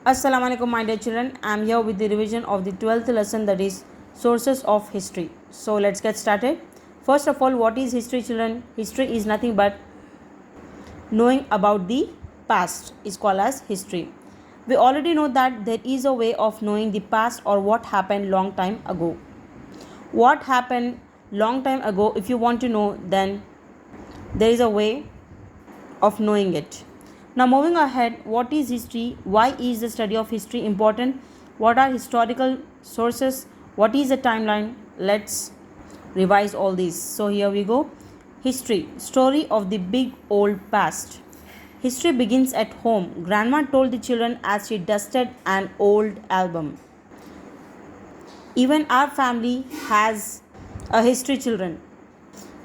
Assalamu alaikum, my dear children. I am here with the revision of the 12th lesson, that is sources of history. So let's get started. First of all, what is history, children? History is nothing but knowing about the past is called as history. We already know that there is a way of knowing the past or what happened long time ago. What happened long time ago, if you want to know, then there is a way of knowing it. Now moving ahead, what is history? Why is the study of history important? What are historical sources? What is the timeline? Let's revise all these. So here we go. History, story of the big old past. History begins at home. Grandma told the children as she dusted an old album. Even our family has a history, children.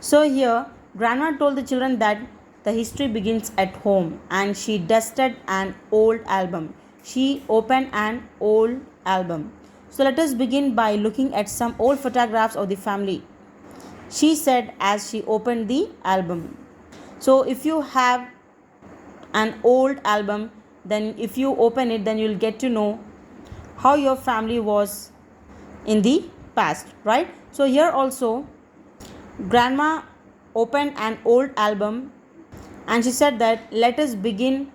So here grandma told the children that the history begins at home and she dusted an old album. She opened an old album. So let us begin by looking at some old photographs of the family, she said as she opened the album. So if you have an old album, then if you open it, then you'll get to know how your family was in the past, right? So here also grandma opened an old album and she said that let us begin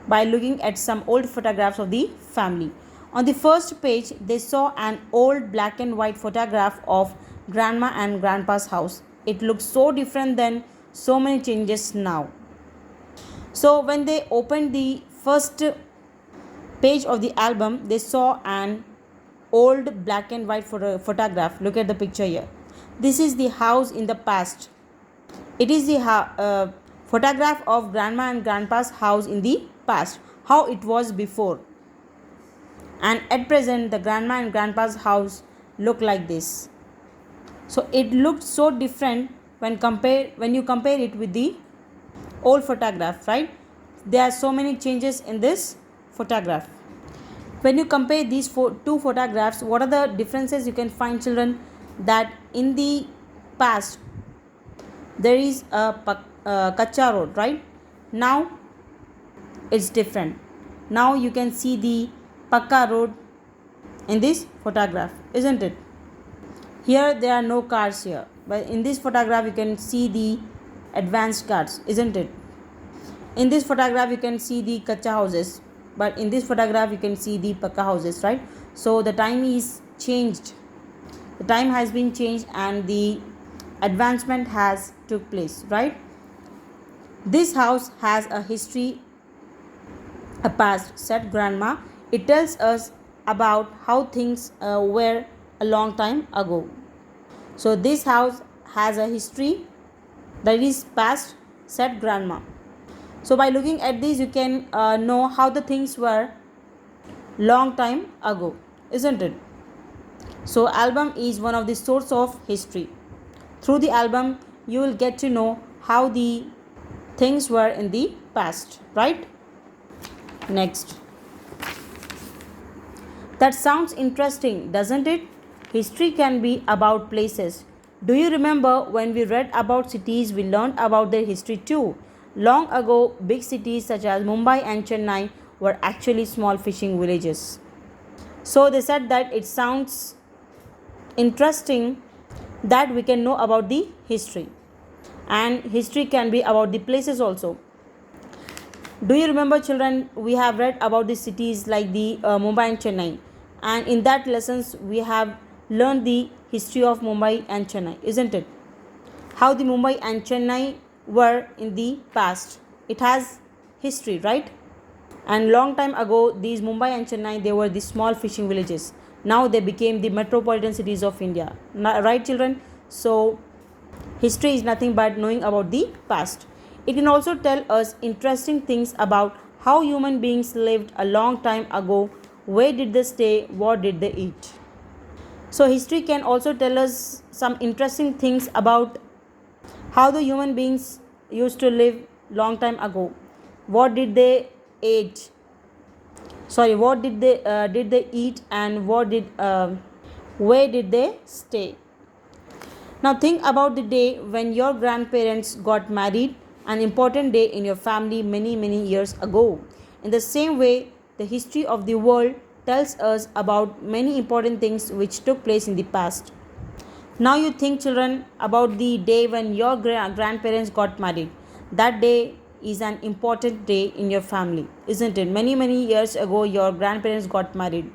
by looking at some old photographs of the family. On the first page, they saw an old black and white photograph of grandma and grandpa's house. It looks so different than so many changes now. So when they opened the first page of the album, they saw an old black and white photograph. Look at the picture here. This is the house in the past. It is the photograph of grandma and grandpa's house in the past, how it was before. And at present, the grandma and grandpa's house look like this. So it looked so different when you compare it with the old photograph, right? There are so many changes in this photograph. When you compare these two photographs, what are the differences you can find, children? That in the past there is a kacha road, right? Now it's different. Now you can see the pakka road in this photograph, isn't it? Here there are no cars here, but in this photograph you can see the advanced cars, isn't it? In this photograph you can see the kacha houses, but in this photograph you can see the pakka houses, right? So the time is changed. The time has been changed and the advancement has took place, right? This house has a history, a past, said grandma. It tells us about how things were a long time ago. So this house has a history, that is past, said grandma. So by looking at this, you can know how the things were long time ago, isn't it? So album is one of the source of history. Through the album, you will get to know how the things were in the past, right? Next. That sounds interesting, doesn't it? History can be about places. Do you remember when we read about cities, we learned about their history too? Long ago, big cities such as Mumbai and Chennai were actually small fishing villages. So they said that it sounds interesting that we can know about the history. And history can be about the places also. Do you remember, children, we have read about the cities like the Mumbai and Chennai, and in that lessons we have learned the history of Mumbai and Chennai, isn't it? How the Mumbai and Chennai were in the past. It has history, right? And long time ago, these Mumbai and Chennai, they were the small fishing villages. Now they became the metropolitan cities of India, right, children? So history is nothing but knowing about the past. It can also tell us interesting things about how human beings lived a long time ago. Where did they stay? What did they eat? So history can also tell us some interesting things about how the human beings used to live long time ago. What did they eat? What did they eat, and where did they stay? Now think about the day when your grandparents got married, an important day in your family many years ago. In the same way, the history of the world tells us about many important things which took place in the past. Now you think, children, about the day when your grandparents got married. That day is an important day in your family, isn't it? Many years ago, your grandparents got married.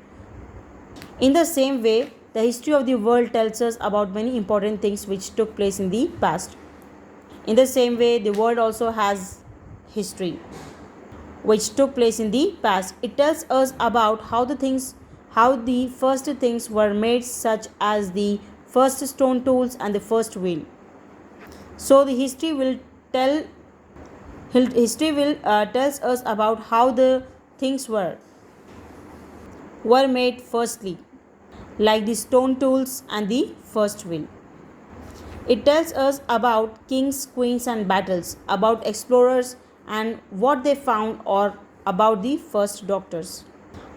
In the same way, the history of the world tells us about many important things which took place in the past. In the same way, the world also has history which took place in the past. It tells us about how the first things were made, such as the first stone tools and the first wheel. So the history will tells us about how the things were made firstly, like the stone tools and the first wheel. It tells us about kings, queens, and battles, about explorers and what they found, or about the first doctors.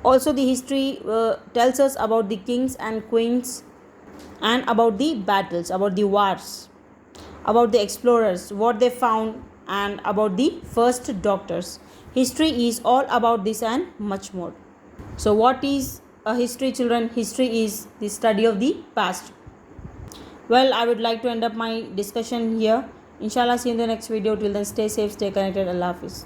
Also, the history tells us about the kings and queens, and about the battles, about the wars, about the explorers, what they found, and about the first doctors. History is all about this and much more. So, what is a history, children? History is the study of the past. Well, I would like to end up my discussion here. Inshallah, see you in the next video. Till then, stay safe, stay connected. Allah Hafiz.